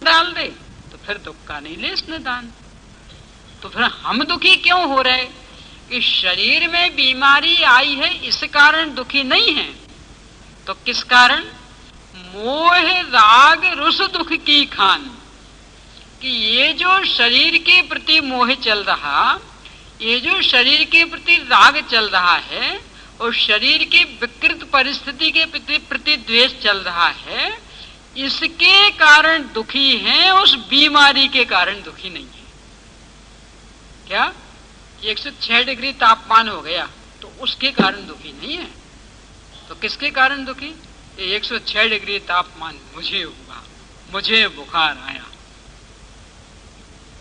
डाल दे तो फिर दुख का नहीं ले इसने दान। तो फिर हम दुखी क्यों हो रहे कि शरीर में बीमारी आई है इस कारण दुखी नहीं है, तो किस कारण? मोह राग रुस दुख की खान, कि ये जो शरीर के प्रति मोह चल रहा, ये जो शरीर के प्रति राग चल रहा है और शरीर की विकृत परिस्थिति के प्रति द्वेष चल रहा है, इसके कारण दुखी हैं, उस बीमारी के कारण दुखी नहीं है। क्या 106 डिग्री तापमान हो गया तो उसके कारण दुखी नहीं है, तो किसके कारण दुखी? 106 डिग्री तापमान मुझे हुआ, मुझे बुखार आया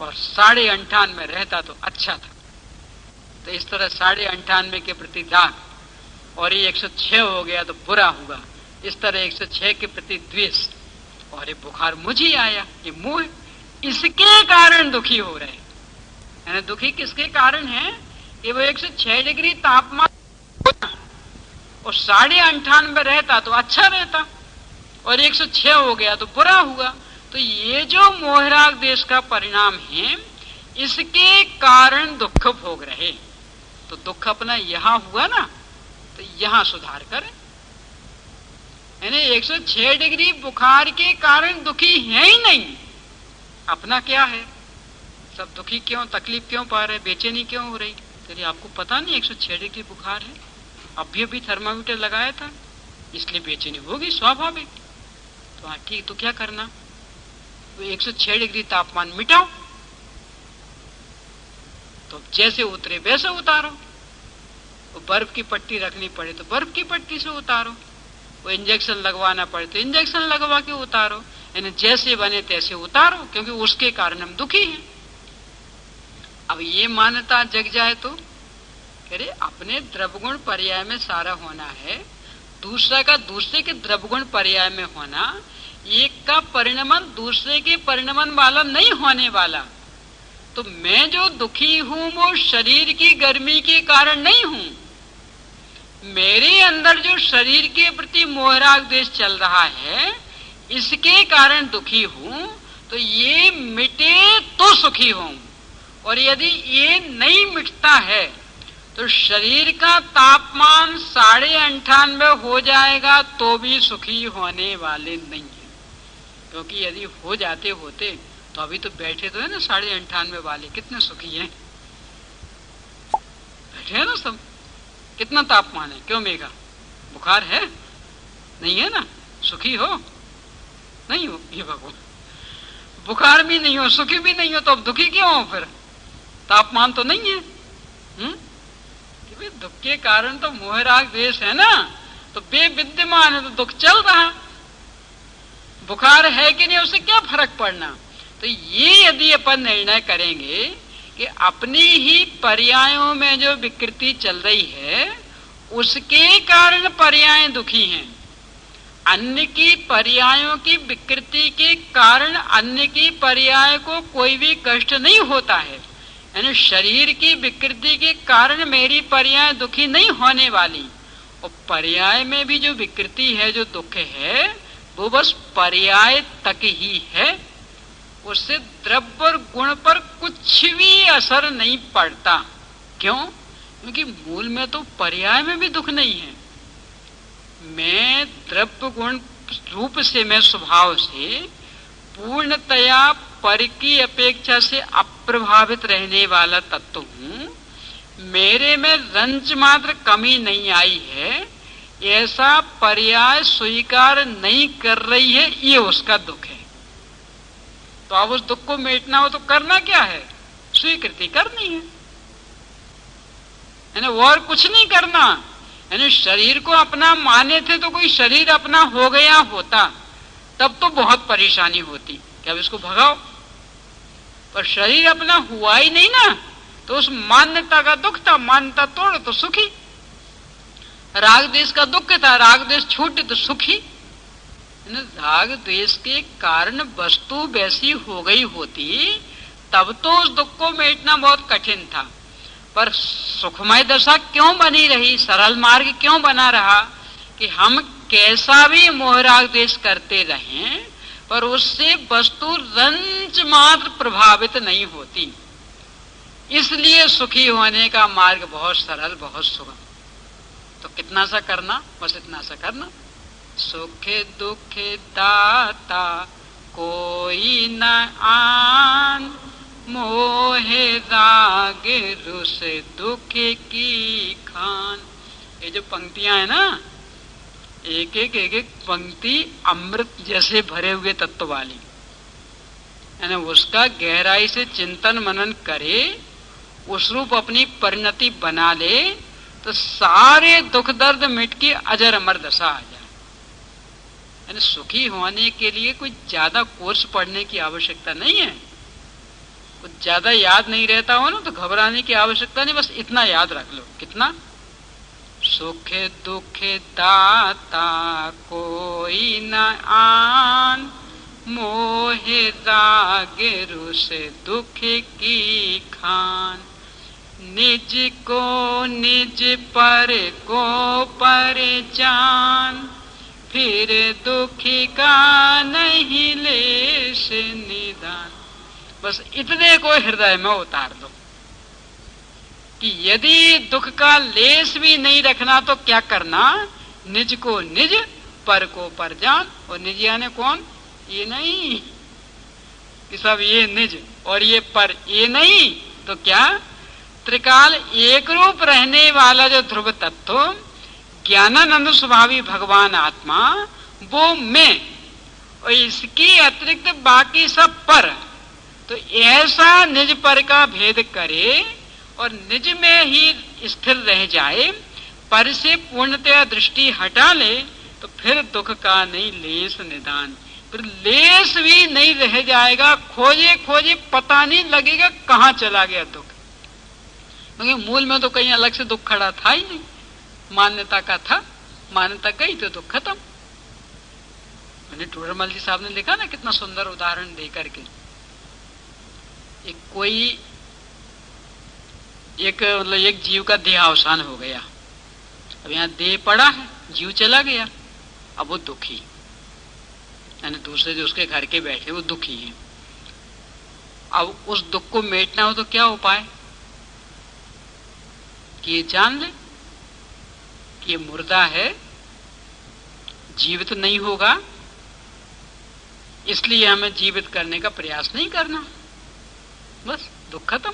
और 98 में रहता तो अच्छा था। तो इस तरह 98 के प्रति राग, और ये 106 हो गया तो बुरा हुआ, इस तरह 106 के प्रति द्वेष, और ये बुखार मुझे आया, ये मोह, इसके कारण दुखी हो रहे। यानी दुखी किसके कारण है कि वो 106 डिग्री तापमान और 98 रहता तो अच्छा रहता, और 106 हो गया तो बुरा हुआ। तो ये जो मोहराग देश का परिणाम है, इसके कारण दुख भोग रहे। तो दुख अपना यहां हुआ ना, तो यहां सुधार करें। यानी 106 डिग्री बुखार के कारण दुखी है ही नहीं, अपना क्या है, सब दुखी क्यों, तकलीफ क्यों पा रहे, बेचैनी क्यों हो रही? तेरी आपको पता नहीं 106 डिग्री बुखार है, अभी थर्मामीटर लगाया था, इसलिए बेचैनी होगी स्वाभाविक। तो हाँ ठीक, तो क्या करना? तो 106 डिग्री तापमान मिटाओ, तो जैसे उतरे वैसे उतारो। वो बर्फ की पट्टी रखनी पड़े तो बर्फ की पट्टी से उतारो, वो इंजेक्शन लगवाना पड़े तो इंजेक्शन लगवा के उतारो। यानी जैसे बने तैसे उतारो, क्योंकि उसके कारण हम दुखी हैं। अब ये मान्यता जग जाए तो अरे अपने द्रवगुण पर्याय में सारा होना है, दूसरा का दूसरे के द्रवगुण पर्याय में होना, एक का परिणमन दूसरे के परिणमन वाला नहीं होने वाला। तो मैं जो दुखी हूं वो शरीर की गर्मी के कारण नहीं हूं, मेरे अंदर जो शरीर के प्रति मोहराग देश चल रहा है इसके कारण दुखी हूं। तो ये मिटे तो सुखी हूं, और यदि ये नहीं मिटता है तो शरीर का तापमान 98.5 हो जाएगा तो भी सुखी होने वाले नहीं है। क्योंकि यदि हो जाते होते तो अभी तो बैठे तो है ना 98.5 वाले, कितने सुखी हैं, बैठे हैं ना सब। कितना तापमान है, क्यों मेघा, बुखार है नहीं है ना, सुखी हो नहीं हो? ये भगवान, बुखार भी नहीं हो, सुखी भी नहीं हो, तो अब दुखी क्यों हो फिर? तापमान तो नहीं है। कि दुख के कारण तो मोहराग देश है ना, तो बेविद्यमान है तो दुख चल रहा, बुखार है कि नहीं उससे क्या फर्क पड़ना। तो ये यदि अपन निर्णय करेंगे कि अपनी ही पर्यायों में जो विकृति चल रही है उसके कारण पर्याय दुखी हैं, अन्य की पर्यायों की विकृति के कारण अन्य की पर्याय को कोई भी कष्ट नहीं होता है। यानी शरीर की विकृति के कारण मेरी पर्याय दुखी नहीं होने वाली, और पर्याय में भी जो विकृति है, जो दुख है, वो बस पर्याय तक ही है, उससे द्रव्य और गुण पर कुछ भी असर नहीं पड़ता। क्यों? क्योंकि मूल में तो पर्याय में भी दुख नहीं है। मैं द्रव्य गुण रूप से, मैं स्वभाव से पूर्णतया पर की अपेक्षा से अप्रभावित रहने वाला तत्व हूं, मेरे में रंच मात्र कमी नहीं आई है, ऐसा पर्याय स्वीकार नहीं कर रही है, ये उसका दुख है। तो अब उस दुख को मिटना हो तो करना क्या है? स्वीकृति करनी है, यानी और कुछ नहीं करना। यानी शरीर को अपना माने थे तो कोई शरीर अपना हो गया होता तब तो बहुत परेशानी होती कि अब इसको भगाओ, पर शरीर अपना हुआ ही नहीं ना, तो उस मान्यता का दुख था, मान्यता तोड़ तो सुखी। राग देश का दुख था, राग देश छूटे तो सुखी। राग द्वेष के कारण वस्तु वैसी हो गई होती तब तो उस दुख को मिटना बहुत कठिन था, पर सुखमय दशा क्यों बनी रही, सरल मार्ग क्यों बना रहा कि हम कैसा भी मोहराग द्वेष करते रहें पर उससे वस्तु रंच मात्र प्रभावित नहीं होती। इसलिए सुखी होने का मार्ग बहुत सरल, बहुत सुगम। तो कितना सा करना, बस इतना सा करना। सुख दुख दाता कोई न आन, मोहे राग रुस दुख की खान। ये जो पंक्तियां है ना, एक एक पंक्ति अमृत जैसे भरे हुए तत्व वाली, यानी उसका गहराई से चिंतन मनन करे, उस रूप अपनी परिणति बना ले, तो सारे दुख दर्द मिट के अजर अमर दशा आ जाए। यानी सुखी होने के लिए कोई ज्यादा कोर्स पढ़ने की आवश्यकता नहीं है। कुछ ज्यादा याद नहीं रहता हो ना तो घबराने की आवश्यकता नहीं, बस इतना याद रख लो। कितना? सुख दुख दाता कोई न आन, मोहे राग रुस दुख की खान। निज को निज पर को पहचान, फिर दुखी का नहीं लेश निदान। बस इतने को हृदय में उतार दो कि यदि दुख का लेश भी नहीं रखना तो क्या करना? निज को निज, पर को पर जान। और निज यानी कौन? ये नहीं कि सब ये निज और ये पर, ये नहीं तो क्या? त्रिकाल एक रूप रहने वाला जो ध्रुव तत्व, ज्ञानानंद स्वभावी भगवान आत्मा, वो मैं, और इसके अतिरिक्त बाकी सब पर। तो ऐसा निज पर का भेद करे और निज में ही स्थिर रह जाए, पर से पूर्णतया दृष्टि हटा ले, तो फिर दुख का नहीं लेस निदान। फिर लेस भी नहीं रह जाएगा। खोजे खोजे पता नहीं लगेगा कहाँ चला गया दुख, क्योंकि मूल में तो कहीं अलग से दुख खड़ा था ही नहीं, मान्यता का था। मान्यता गई तो दुख खत्म। मैंने टूडरमल जी साहब ने लिखा ना, कितना सुंदर उदाहरण दे करके। एक जीव का देहावसान हो गया। अब यहाँ देह पड़ा है, जीव चला गया, अब वो दुखी, यानी दूसरे जो उसके घर के बैठे वो दुखी है। अब उस दुख को मेटना हो तो क्या उपाय? कि ये जान ले कि ये मुर्दा है, जीवित नहीं होगा, इसलिए हमें जीवित करने का प्रयास नहीं करना। बस दुख खत्म।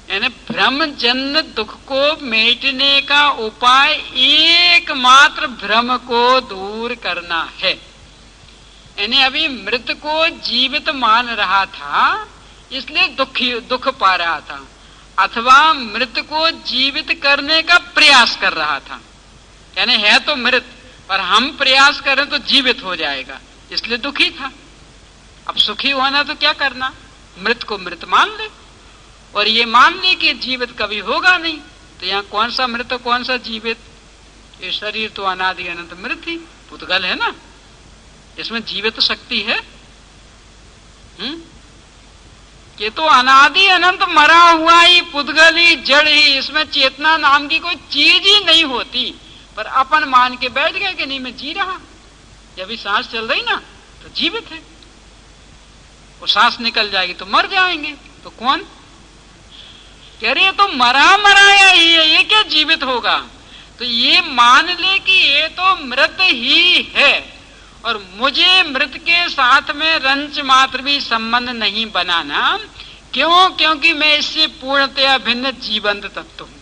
यानी भ्रमजन्य दुख को मेटने का उपाय एकमात्र भ्रम को दूर करना है। यानी अभी मृत को जीवित मान रहा था, इसलिए दुख पा रहा था, अथवा मृत को जीवित करने का प्रयास कर रहा था। यानी है तो मृत, पर हम प्रयास करें तो जीवित हो जाएगा, इसलिए दुखी था। अब सुखी होना तो क्या करना? मृत को मृत मान ले, और ये मान ले कि जीवित कभी होगा नहीं। तो यहाँ कौन सा मृत कौन सा जीवित? ये शरीर तो अनादि अनंत मृत ही पुद्गल है ना, इसमें जीवित शक्ति है। ये तो अनादि अनंत मरा हुआ ही पुद्गल ही जड़ ही, इसमें चेतना नाम की कोई चीज ही नहीं होती। पर अपन मान के बैठ गए कि नहीं मैं जी रहा, जब भी सांस चल रही ना तो जीवित है, वो सांस निकल जाएगी तो मर जाएंगे। तो कौन कह रहे? तो मरा मराया ही है, ये क्या जीवित होगा? तो ये मान ले कि ये तो मृत ही है, और मुझे मृत के साथ में रंच मात्र भी संबंध नहीं बनाना। क्यों? क्योंकि मैं इससे पूर्णतया भिन्न जीवंत तत्व हूं।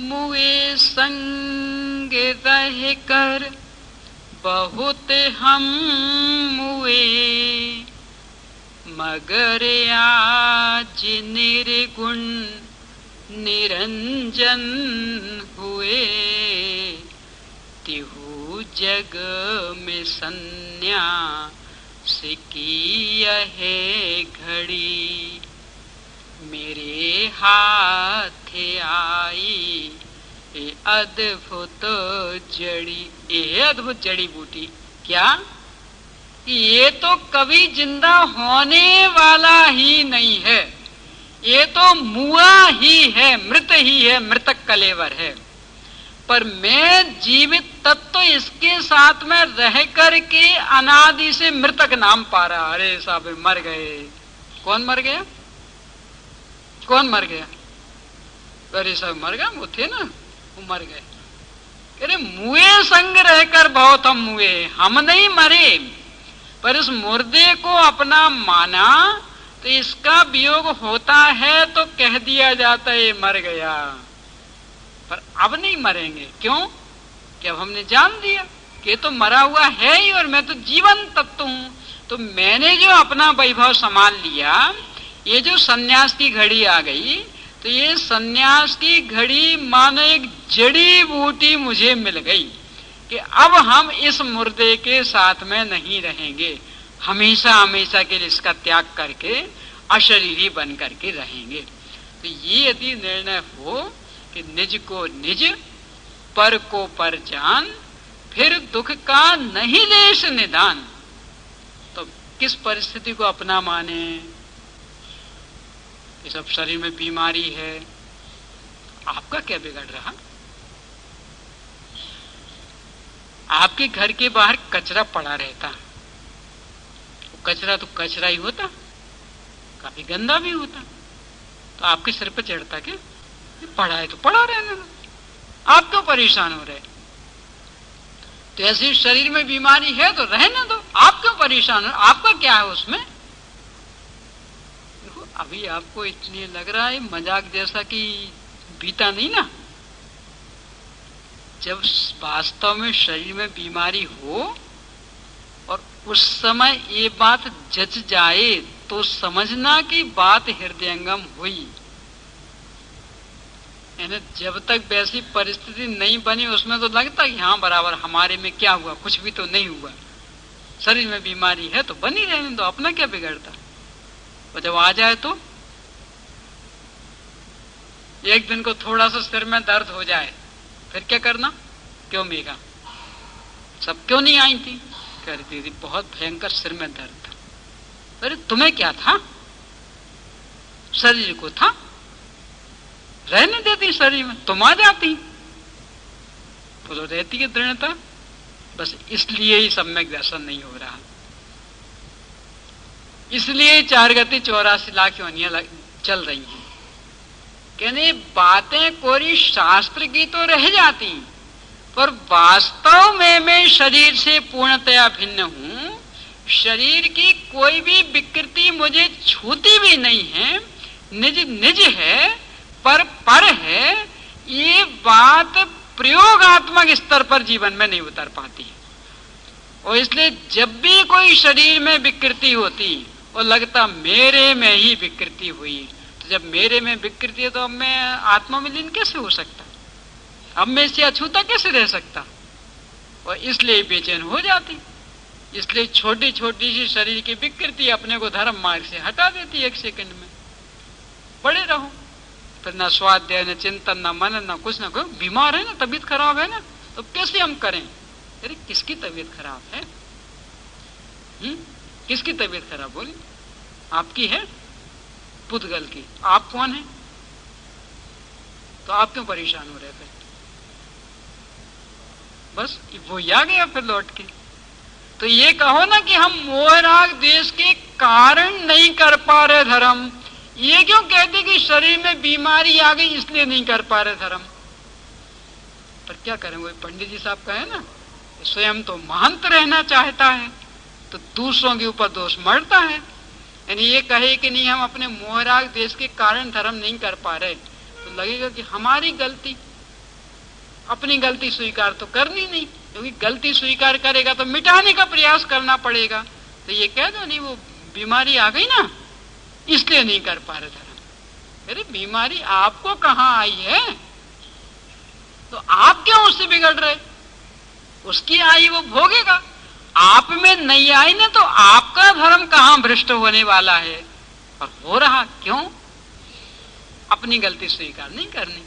मुए संग रह कर बहुत हम मुए, मगर आज निर्गुण निरंजन हुए। तिहु जग में संन्यास की है घड़ी, मेरे हाथ आई ये अद्भुत जड़ी। ये अद्भुत जड़ी बूटी क्या? ये तो कभी जिंदा होने वाला ही नहीं है, ये तो मुआ ही है, मृत ही है, मृतक कलेवर है। पर मैं जीवित तत्व इसके साथ में रह करके अनादि से मृतक नाम पा रहा। अरे साहब मर गए। कौन मर गया? कौन मर गया? अरे साहब मर गया, वो थे ना, वो मर गए। अरे मुए संग रहकर बहुत हम मुए, हम नहीं मरे, पर इस मुर्दे को अपना माना तो इसका वियोग होता है तो कह दिया जाता है ये मर गया। पर अब नहीं मरेंगे। क्यों? कि अब हमने जान दिया कि तो मरा हुआ है ही और मैं तो जीवन तत्व हूं। तो मैंने जो अपना वैभव संभाल लिया, ये जो सन्यास की घड़ी आ गई, तो ये सन्यास की घड़ी मानो एक जड़ी बूटी मुझे मिल गई कि अब हम इस मुर्दे के साथ में नहीं रहेंगे, हमेशा हमेशा के लिए इसका त्याग करके अशरीरी बन करके रहेंगे। तो ये यदि निर्णय हो कि निज को निज, पर को पर जान, फिर दुख का नहीं लेश निदान, तो किस परिस्थिति को अपना माने? ये सब शरीर में बीमारी है, आपका क्या बिगड़ रहा? आपके घर के बाहर कचरा पड़ा रहता, कचरा तो कचरा ही होता, काफी गंदा भी होता, तो आपके सिर पर चढ़ता क्या? पड़ा है तो पड़ा रहने दो, आप क्यों परेशान हो रहे? तो ऐसी शरीर में बीमारी है तो रहने दो, आप क्यों परेशान हो? आपका क्या है उसमें? देखो अभी आपको इसलिए लग रहा है मजाक जैसा कि बीता नहीं ना, जब वास्तव में शरीर में बीमारी हो और उस समय ये बात जच जाए तो समझना कि बात हृदयंगम हुई। यानी जब तक वैसी परिस्थिति नहीं बनी उसमें तो लगता कि हाँ बराबर हमारे में क्या हुआ, कुछ भी तो नहीं हुआ, शरीर में बीमारी है तो बनी रहने दो, अपना क्या बिगड़ता। और जब आ जाए तो एक दिन को थोड़ा सा सिर में दर्द हो जाए, फिर क्या करना? क्यों मेघा सब क्यों नहीं आई थी? कह रही थी बहुत भयंकर सिर में दर्द था। अरे तुम्हें क्या था? शरीर को था, रहने देती शरीर में, तुम आ जाती। तो रहती है दृढ़ता, बस इसलिए ही सम्यक दर्शन नहीं हो रहा, इसलिए 4 गति 84 लाख योनियां चल रही हैं। कहने बातें कोरी शास्त्र की तो रह जाती, पर वास्तव में मैं शरीर से पूर्णतया भिन्न हूं, शरीर की कोई भी विकृति मुझे छूती भी नहीं है, निज निज है, पर है, ये बात प्रयोगात्मक स्तर पर जीवन में नहीं उतर पाती। और इसलिए जब भी कोई शरीर में विकृति होती और लगता मेरे में ही विकृति हुई, तो जब मेरे में विकृति है तो अब मैं आत्मा में लीन कैसे हो सकता? अब मैं इससे अछूता कैसे रह सकता? और इसलिए बेचैन हो जाती। इसलिए छोटी छोटी सी शरीर की विकृति अपने को धर्म मार्ग से हटा देती 1 सेकंड में। पड़े रहो, फिर न स्वाध्याय न चिंतन न मनन न कुछ न कुछ। बीमार है ना, तबीयत खराब है ना, तो कैसे हम करें? अरे किसकी तबीयत खराब है? किसकी तबीयत खराब? बोली आपकी है, पुद्गल की। आप कौन है? तो आप क्यों परेशान हो रहे थे? बस वो आ गया फिर लौट के। तो ये कहो ना कि हम मोहराग देश के कारण नहीं कर पा रहे धर्म, ये क्यों कहते कि शरीर में बीमारी आ गई इसलिए नहीं कर पा रहे धर्म? पर क्या करें, वो पंडित जी साहब का है ना, स्वयं तो महंत रहना चाहता है तो दूसरों के ऊपर दोष मरता है। यानी ये कहे कि नहीं हम अपने मोहराग देश के कारण धर्म नहीं कर पा रहे, तो लगेगा कि हमारी गलती, अपनी गलती स्वीकार तो करनी नहीं, क्योंकि गलती स्वीकार करेगा तो मिटाने का प्रयास करना पड़ेगा। तो ये कह दो नहीं वो बीमारी आ गई ना इसलिए नहीं कर पा रहे धर्म। अरे बीमारी आपको कहाँ आई है? तो आप क्यों उससे बिगड़ रहे? उसकी आई वो भोगेगा, आप में नहीं आई ना, तो आपका धर्म कहाँ भ्रष्ट होने वाला है? और हो रहा क्यों? अपनी गलती स्वीकार नहीं करनी।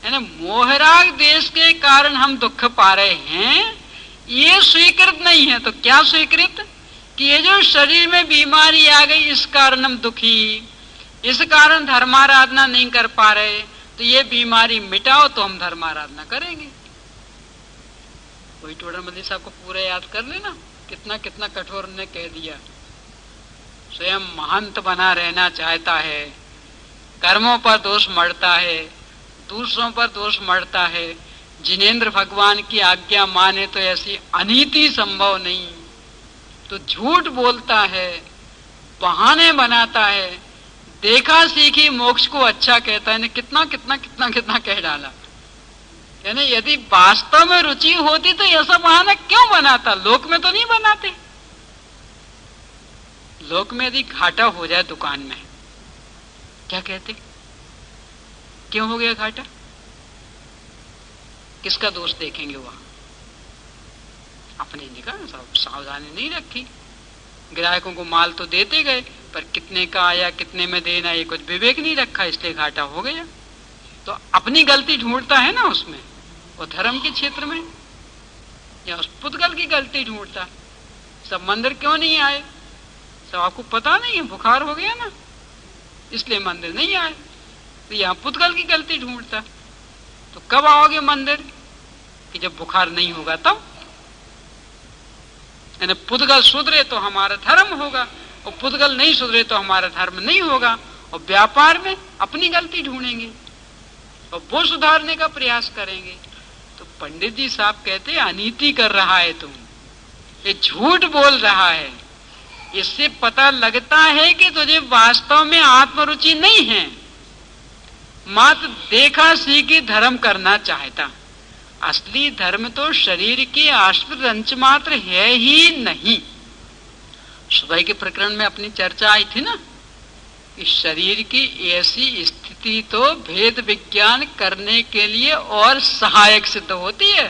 यानी मोहराग देश के कारण हम दुख पा रहे हैं, ये स्वीकृत नहीं है। तो क्या स्वीकृत? कि ये जो शरीर में बीमारी आ गई इस कारण हम दुखी, इस कारण धर्माराधना नहीं कर पा रहे, तो ये बीमारी मिटाओ तो हम धर्माराधना करेंगे। वही टोडरमल्ली साहब को पूरा याद कर लेना, कितना कितना कठोर ने कह दिया। स्वयं महंत बना रहना चाहता है, कर्मों पर दोष मढ़ता है, दूसरों पर दोष मढ़ता है। जिनेंद्र भगवान की आज्ञा माने तो ऐसी अनीति संभव नहीं, तो झूठ बोलता है, बहाने बनाता है, देखा सीखी मोक्ष को अच्छा कहता है। कितना कितना कितना कितना कह डाला। यानी यदि वास्तव में रुचि होती तो ऐसा बहाना क्यों बनाता? लोक में तो नहीं बनाते। लोक में यदि घाटा हो जाए दुकान में, क्या कहते? क्यों हो गया घाटा? किसका दोष देखेंगे? वहां अपने ने कहा सावधानी नहीं रखी, ग्राहकों को माल तो देते गए, पर कितने का आया, कितने में देना, ये कुछ विवेक नहीं रखा, इसलिए घाटा हो गया। तो अपनी गलती ढूंढता है ना उसमें, वो धर्म के क्षेत्र में, या उस पुद्गल की गलती ढूंढता। सब मंदिर क्यों नहीं आए? सब आपको पता नहीं है, बुखार हो गया ना, इसलिए मंदिर नहीं आए। तो यहाँ पुद्गल की गलती ढूंढता। तो कब आओगे मंदिर? कि जब बुखार नहीं होगा तब। यानी पुद्गल सुधरे तो हमारा धर्म होगा, और पुद्गल नहीं सुधरे तो हमारा धर्म नहीं होगा। और व्यापार में अपनी गलती ढूंढेंगे और वो सुधारने का प्रयास करेंगे। तो पंडित जी साहब कहते अनीति कर रहा है तुम, ये झूठ बोल रहा है। इससे पता लगता है कि तुझे वास्तव में आत्मरुचि नहीं है, मात्र देखा सीखी धर्म करना चाहता। असली धर्म तो शरीर के आश्रित अंश मात्र है ही नहीं। सुबह के प्रकरण में अपनी चर्चा आई थी ना कि शरीर की ऐसी स्थिति तो भेद विज्ञान करने के लिए और सहायक सिद्ध होती है।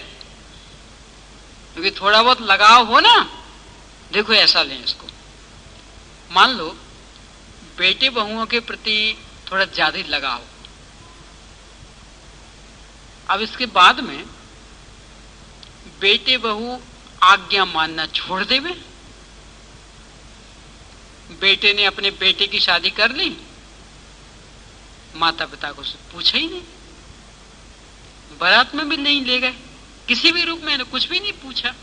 क्योंकि थोड़ा बहुत लगाव हो ना, देखो ऐसा लें इसको, मान लो बेटे बहुओं के प्रति थोड़ा ज्यादा ही लगाव। अब इसके बाद में बेटे बहू आज्ञा मानना छोड़ देवे। बेटे ने अपने बेटे की शादी कर ली, माता पिता को पूछा ही नहीं, बारात में भी नहीं ले गए, किसी भी रूप में कुछ भी नहीं पूछा।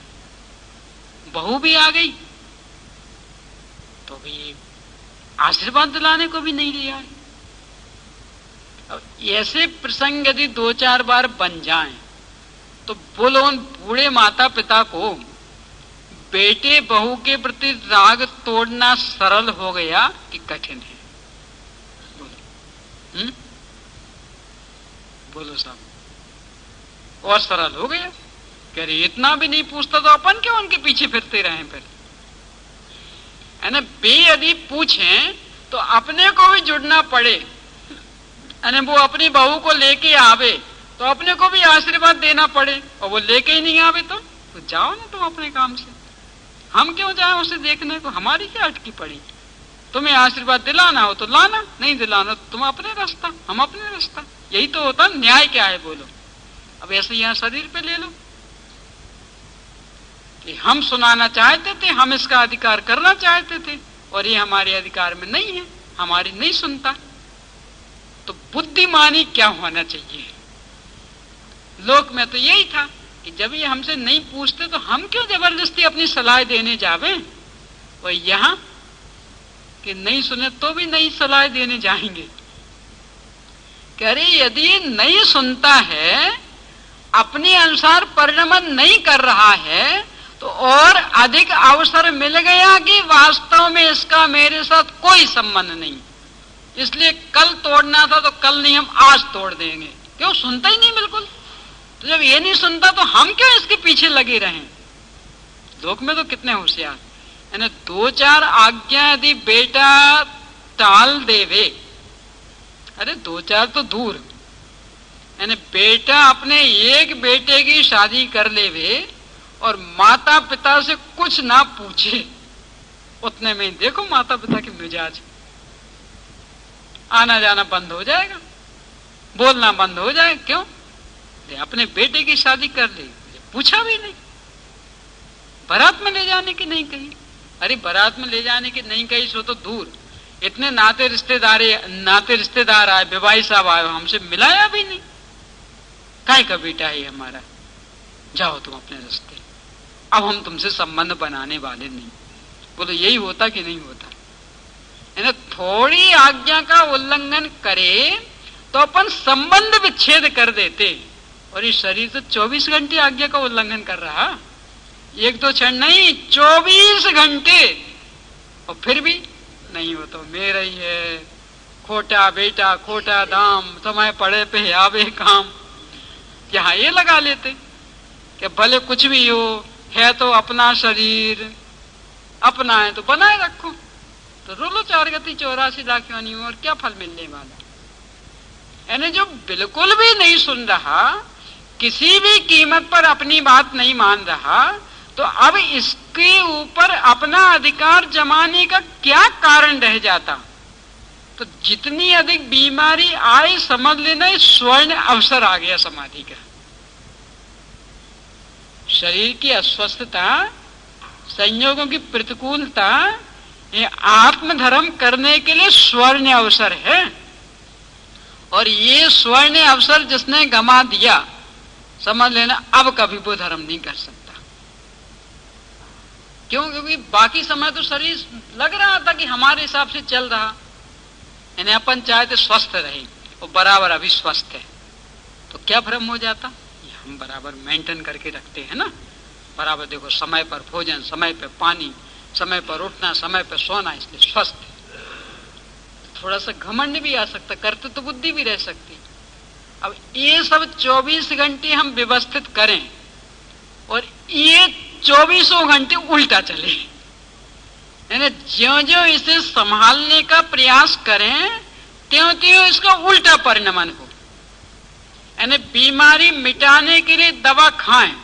बहू भी आ गई तो भी आशीर्वाद दिलाने को भी नहीं ले आए। अब ऐसे प्रसंग यदि 2-4 बार बन जाएं तो बोलो उन बूढ़े माता पिता को बेटे बहू के प्रति राग तोड़ना सरल हो गया कि कठिन है? बोलो बोलो साहब। और सरल हो गया। कह रहे इतना भी नहीं पूछता तो अपन क्यों उनके पीछे फिरते रहे? फिर है ना, बे यदि पूछें तो अपने को भी जुड़ना पड़े, यानी वो अपनी बहू को लेके आवे तो अपने को भी आशीर्वाद देना पड़े, और वो लेके ही नहीं आवे तो जाओ ना तुम अपने काम से। हम क्यों जाए उसे देखने को? हमारी क्या अटकी पड़ी? तुम्हें आशीर्वाद दिलाना हो तो लाना, नहीं दिलाना तो तुम अपने रास्ता, हम अपने रास्ता। यही तो होता। न्याय क्या है बोलो? अब ऐसे यहाँ शरीर पे ले लो कि हम सुनाना चाहते थे, हम इसका अधिकार करना चाहते थे, और ये हमारे अधिकार में नहीं है, हमारी नहीं सुनता। तो बुद्धिमानी क्या होना चाहिए? लोक में तो यही था कि जब ये हमसे नहीं पूछते तो हम क्यों जबरदस्ती अपनी सलाह देने जावे। और यहां कि नहीं सुने तो भी नहीं सलाह देने जाएंगे। कह रहे यदि नहीं सुनता है, अपने अनुसार परिणमन नहीं कर रहा है, तो और अधिक अवसर मिल गया कि वास्तव में इसका मेरे साथ कोई संबंध नहीं, इसलिए कल तोड़ना था तो कल नहीं, हम आज तोड़ देंगे। क्यों? सुनता ही नहीं बिल्कुल। तो जब ये नहीं सुनता तो हम क्यों इसके पीछे लगे रहें? लोक में तो कितने होशियार, यानी 2-4 आज्ञा यदि बेटा टाल देवे, अरे 2-4 तो दूर, यानी बेटा अपने एक बेटे की शादी कर लेवे और माता पिता से कुछ ना पूछे, उतने में देखो माता पिता के मिजाज, आना जाना बंद हो जाएगा, बोलना बंद हो जाएगा। क्यों? अपने बेटे की शादी कर ली, पूछा भी नहीं, बारात में ले जाने की नहीं कही। अरे बारात में ले जाने की नहीं कही सो तो दूर, इतने नाते रिश्तेदार आए, विवाही साहब आए, हमसे मिलाया भी नहीं। काय का बेटा है हमारा? जाओ तुम अपने रास्ते, अब हम तुमसे संबंध बनाने वाले नहीं। बोलो यही होता कि नहीं होता? यानी थोड़ी आज्ञा का उल्लंघन करे तो अपन संबंध विच्छेद कर देते, और ये शरीर तो 24 घंटे आज्ञा का उल्लंघन कर रहा, एक दो क्षण नहीं, 24 घंटे। और फिर भी नहीं हो तो मेरा ही है, खोटा बेटा खोटा दाम, समय पड़े पे आवे काम। यहाँ ये लगा लेते कि भले कुछ भी हो, है तो अपना शरीर, अपना है तो बनाए रखो, तो रोलो 4 गति 84 लाख क्यों नहीं हो, और क्या फल मिलने वाला? यानी जो बिल्कुल भी नहीं सुन रहा, किसी भी कीमत पर अपनी बात नहीं मान रहा, तो अब इसके ऊपर अपना अधिकार जमाने का क्या कारण रह जाता? तो जितनी अधिक बीमारी आए समझ लेना स्वर्ण अवसर आ गया समाधि का। शरीर की अस्वस्थता, संयोगों की प्रतिकूलता, ये आत्मधर्म करने के लिए स्वर्ण अवसर है। और ये स्वर्ण अवसर जिसने गमा दिया, समझ लेना अब कभी वो धर्म नहीं कर सकता। क्यों? क्योंकि बाकी समय तो शरीर लग रहा था कि हमारे हिसाब से चल रहा, यानी अपन चाहते स्वस्थ रहे, और बराबर अभी स्वस्थ है, तो क्या भ्रम हो जाता? हम बराबर मेंटेन करके रखते हैं ना, बराबर देखो समय पर भोजन, समय पर पानी, समय पर उठना, समय पर सोना, इसलिए स्वस्थ है। थोड़ा सा घमंड भी आ सकता, करते तो बुद्धि भी रह सकती। अब ये सब 24 घंटे हम व्यवस्थित करें और ये 24 घंटे उल्टा चले, यानी ज्यों ज्यों इसे संभालने का प्रयास करें त्यों त्यों इसका उल्टा परिणमन हो। यानी बीमारी मिटाने के लिए दवा खाएं,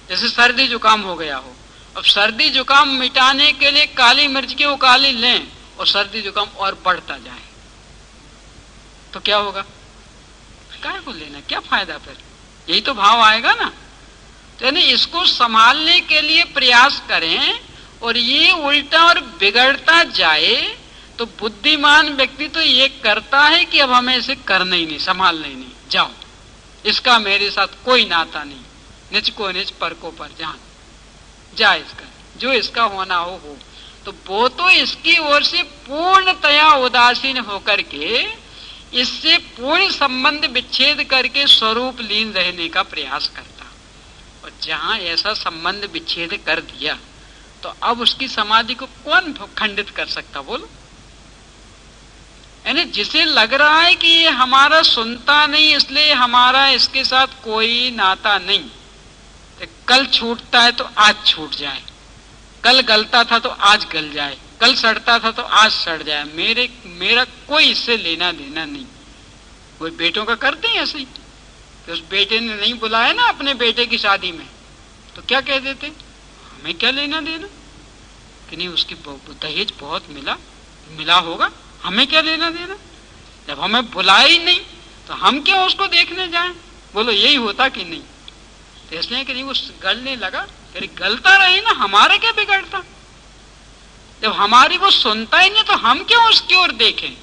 जैसे सर्दी जुकाम हो गया हो, अब सर्दी जुकाम मिटाने के लिए काली मिर्च की उकाली लें और सर्दी जुकाम और बढ़ता जाए, तो क्या होगा? काय को लेना, क्या फायदा? फिर यही तो भाव आएगा ना। तो यानी इसको संभालने के लिए प्रयास करें और ये उल्टा और बिगड़ता जाए, तो बुद्धिमान व्यक्ति तो ये करता है कि अब हमें इसे करना ही नहीं, संभालना ही नहीं, जाओ इसका मेरे साथ कोई नाता नहीं, निज को निज पर को पर जान, जा इसका जो इसका होना हो। तो वो तो इसकी ओर से पूर्णतया उदासीन होकर के इससे पूर्ण संबंध विच्छेद करके स्वरूप लीन रहने का प्रयास करता, और जहां ऐसा संबंध विच्छेद कर दिया तो अब उसकी समाधि को कौन खंडित कर सकता? बोलो। यानी जिसे लग रहा है कि ये हमारा सुनता नहीं, इसलिए हमारा इसके साथ कोई नाता नहीं, तो कल छूटता है तो आज छूट जाए, कल गलता था तो आज गल जाए, कल सड़ता था तो आज सड़ जाए, मेरा कोई इससे लेना देना नहीं। वो बेटों का करते हैं ऐसे ही, तो उस बेटे ने नहीं बुलाया ना अपने बेटे की शादी में, तो क्या कह देते? हमें क्या लेना देना, कि नहीं उसकी दहेज बहुत मिला होगा, हमें क्या लेना देना, जब हमें बुलाया ही नहीं तो हम क्यों उसको देखने जाएं? बोलो यही होता कि नहीं? तो इसलिए कि नहीं वो गलने लगा, फिर गलता रहे ना, हमारा क्या बिगड़ता? जब हमारी वो सुनता ही नहीं तो हम क्यों उसकी ओर देखें?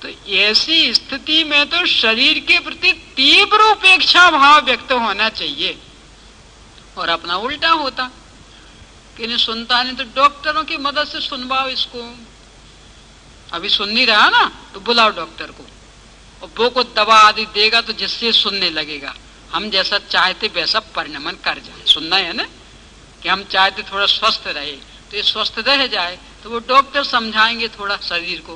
तो ऐसी स्थिति में तो शरीर के प्रति तीव्र उपेक्षा भाव व्यक्त होना चाहिए, और अपना उल्टा होता कि नहीं सुनता नहीं तो डॉक्टरों की मदद से सुनवाओ इसको। अभी सुन नहीं रहा ना, तो बुलाओ डॉक्टर को, और वो को दवा आदि देगा तो जिससे सुनने लगेगा, हम जैसा चाहते वैसा परिणमन कर जाए। सुनना है ना कि हम चाहते थोड़ा स्वस्थ रहे, तो ये स्वस्थ रह जाए, तो वो डॉक्टर समझाएंगे थोड़ा शरीर को,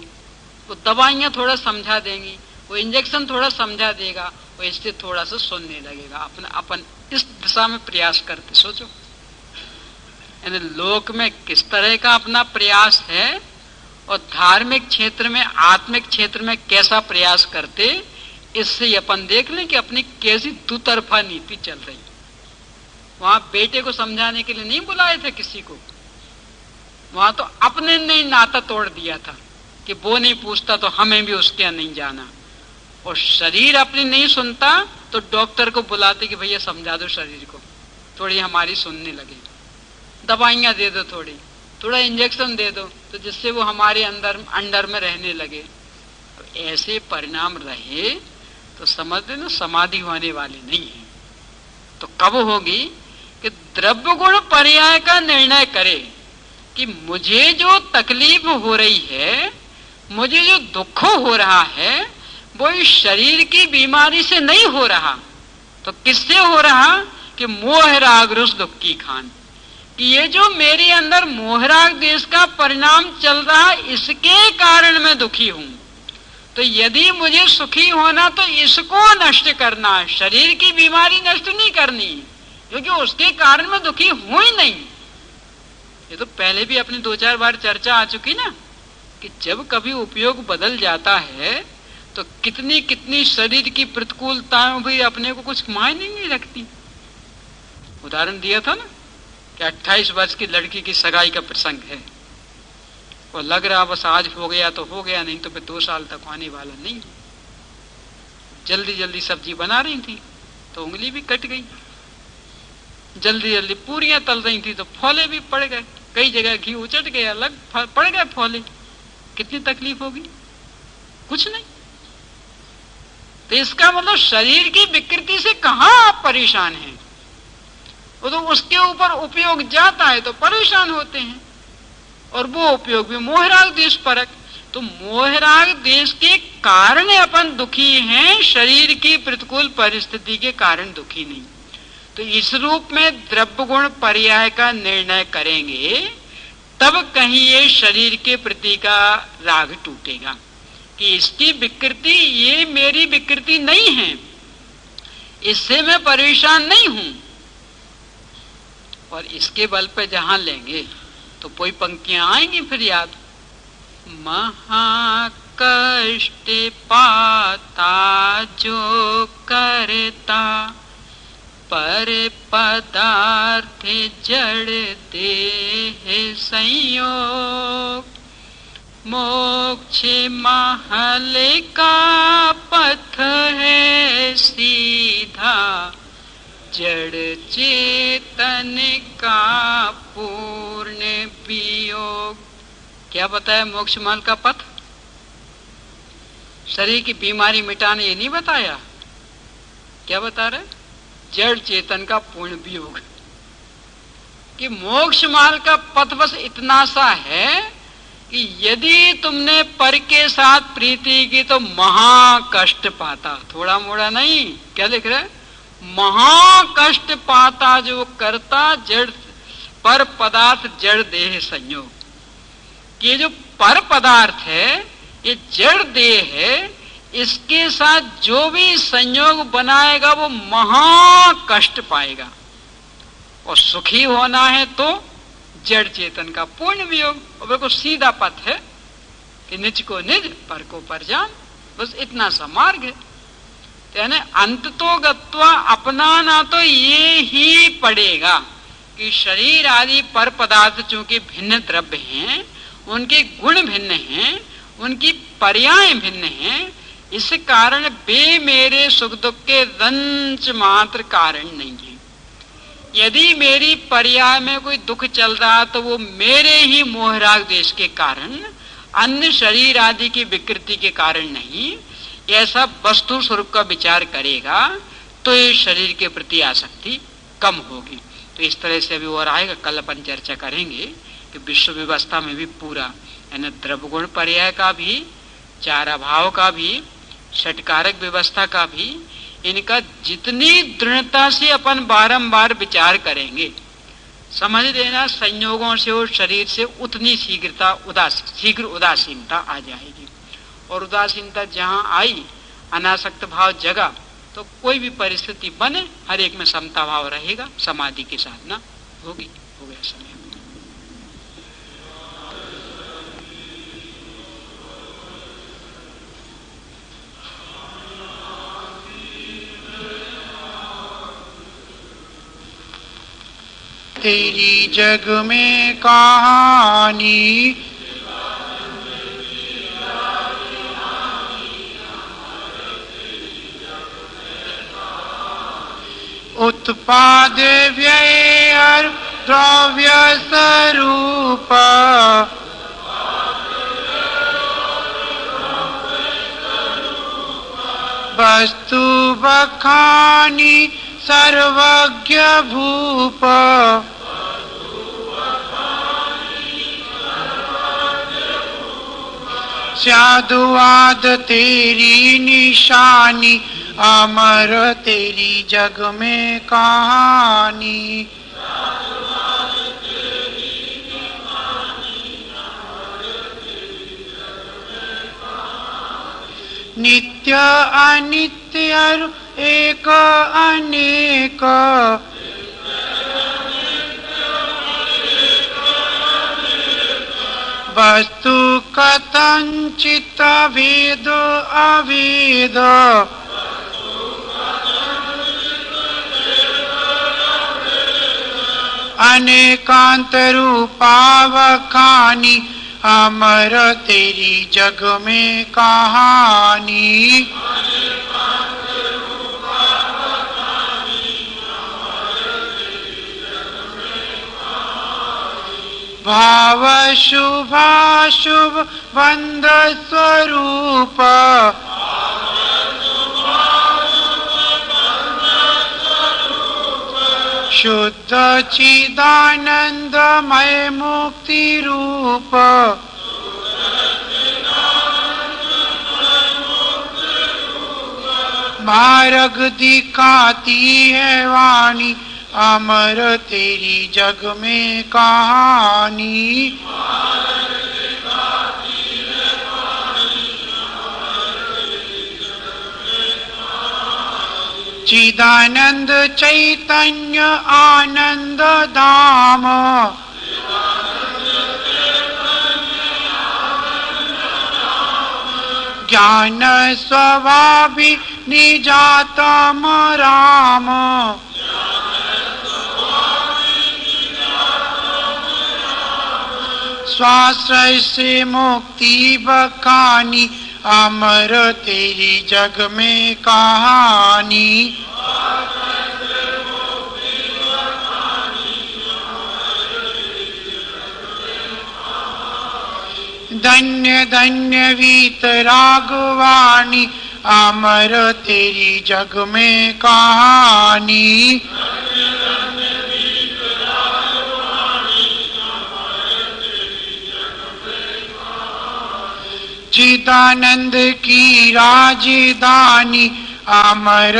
वो दवाइयां थोड़ा समझा देंगी, वो इंजेक्शन थोड़ा समझा देगा, और इससे थोड़ा सा सुनने लगेगा। अपन इस दिशा में प्रयास करते, सोचो यानी लोक में किस तरह का अपना प्रयास है, और धार्मिक क्षेत्र में, आत्मिक क्षेत्र में कैसा प्रयास करते, इससे अपन देख लें कि अपनी कैसी दुतरफा नीति चल रही। वहां बेटे को समझाने के लिए नहीं बुलाए थे किसी को, वहां तो अपने ने नाता तोड़ दिया था कि वो नहीं पूछता तो हमें भी उसके यहाँ नहीं जाना, और शरीर अपनी नहीं सुनता तो डॉक्टर को बुलाते कि भैया समझा दो शरीर को, थोड़ी हमारी सुनने लगे, दवाइयां दे दो, थोड़ा इंजेक्शन दे दो, तो जिससे वो हमारे अंडर में रहने लगे। तो ऐसे परिणाम रहे तो समझ लेना समाधि होने वाली नहीं है। तो कब होगी कि द्रव्य गुण पर्याय का निर्णय करे कि मुझे जो तकलीफ हो रही है, मुझे जो दुख हो रहा है, वो इस शरीर की बीमारी से नहीं हो रहा, तो किससे हो रहा कि मोह राग रुस दुख की खान, कि ये जो मेरे अंदर मोह राग देश का परिणाम चल रहा है, इसके कारण मैं दुखी हूं। तो यदि मुझे सुखी होना तो इसको नष्ट करना है, शरीर की बीमारी नष्ट नहीं करनी, क्योंकि उसके कारण मैं दुखी हूं ही नहीं। ये तो पहले भी अपनी 2-4 बार चर्चा आ चुकी ना, कि जब कभी उपयोग बदल जाता है तो कितनी कितनी शरीर की प्रतिकूलताएं भी अपने को कुछ मायने नहीं रखती। उदाहरण दिया था ना कि 28 वर्ष की लड़की की सगाई का प्रसंग है, और लग रहा बस आज हो गया तो हो गया, नहीं तो फिर 2 साल तक आने वाला नहीं। जल्दी जल्दी सब्जी बना रही थी तो उंगली भी कट गई, जल्दी जल्दी पूरियां तल रही थी तो फोले भी पड़ गए, कई जगह घी उचट गया, अलग पड़ गए फोले। कितनी तकलीफ होगी? कुछ नहीं। तो इसका मतलब शरीर की विकृति से कहां आप परेशान हैं, वो तो उसके ऊपर उपयोग जाता है तो परेशान होते हैं, और वो उपयोग भी मोहराग देश परक। तो मोहराग देश के कारण अपन दुखी हैं, शरीर की प्रतिकूल परिस्थिति के कारण दुखी नहीं। तो इस रूप में द्रव्य गुण पर्याय का निर्णय करेंगे, तब कहीं ये शरीर के प्रति का राग टूटेगा कि इसकी विकृति ये मेरी विकृति नहीं है, इससे मैं परेशान नहीं हूं। और इसके बल पे जहां लेंगे तो कोई पंक्तियां आएंगी फिर याद, महाकष्ट पाता जो करता, पर पदार्थ जड़ देह संयोग, मोक्ष महल का पथ है सीधा, जड़ चेतन का पूर्ण वियोग। क्या बताया मोक्ष महल का पथ? शरीर की बीमारी मिटाने ये नहीं बताया, क्या बता रहे? जड़ चेतन का पूर्ण वियोग, कि मोक्ष मार्ग का पथ बस इतना सा है कि यदि तुमने पर के साथ प्रीति की तो महाकष्ट पाता, थोड़ा मोड़ा नहीं, क्या लिख रहे? महाकष्ट पाता जो करता, जड़ पर पदार्थ जड़ देह संयोग। ये जो पर पदार्थ है ये जड़ देह है, इसके साथ जो भी संयोग बनाएगा वो महाकष्ट पाएगा। और सुखी होना है तो जड़ चेतन का पूर्ण वियोग। और बिल्कुल सीधा पथ है कि निज को निज, पर को पर जान, बस इतना सा मार्ग है। यानी अंत तो गत्वा अपनाना तो ये ही पड़ेगा कि शरीर आदि पर पदार्थ चूंकि भिन्न द्रव्य हैं, उनके गुण भिन्न हैं, उनकी पर्याय भिन्न हैं, इस कारण वे मेरे सुख दुख के रंच मात्र कारण नहीं है। यदि मेरी पर्याय में कोई दुख चल रहा तो वो मेरे ही मोहराग देश के कारण, अन्य शरीर आदि की विकृति के कारण नहीं। ऐसा वस्तु स्वरूप का विचार करेगा तो ये शरीर के प्रति आसक्ति कम होगी। तो इस तरह से अभी और आएगा, कल अपन चर्चा करेंगे कि विश्व व्यवस्था में भी पूरा यानी द्रव्य गुण पर्याय का भी, चार अभाव का भी, षटकारक व्यवस्था का भी, इनका जितनी दृढ़ता से अपन बारंबार विचार करेंगे, समझ लेना संयोगों से और शरीर से उतनी शीघ्र उदासीनता आ जाएगी। और उदासीनता जहां आई, अनासक्त भाव जगा, तो कोई भी परिस्थिति बने हर एक में समता भाव रहेगा, समाधि की साधना होगी। हो गया समय। तेरी जग में कहानी, उत्पाद व्यय और द्रव्य स्वरूप, वस्तु बखानी सर्वज्ञ भूप साधुवाद तेरी निशानी अमर तेरी जग में कहानी नित्य अनित्य एक अनेक वस्तु कथंचित भेद अभेद अनेकांत रूपावखानी अमर तेरी जग में कहानी भाव शुभाशुभ बंध स्वरूप शुद्ध चिदानंदमय मुक्ति रूप मार्ग दिखाती है वाणी अमर तेरी जग में कहानी चिदानंद चैतन्य आनंद धाम ज्ञान स्वभावी निजातम राम स्वाश्रय से मुक्ति बखानी अमर तेरी जग में कहानी धन्य धन्य वीतरागवाणी अमर तेरी जग में कहानी चिदानंद की राजधानी अमर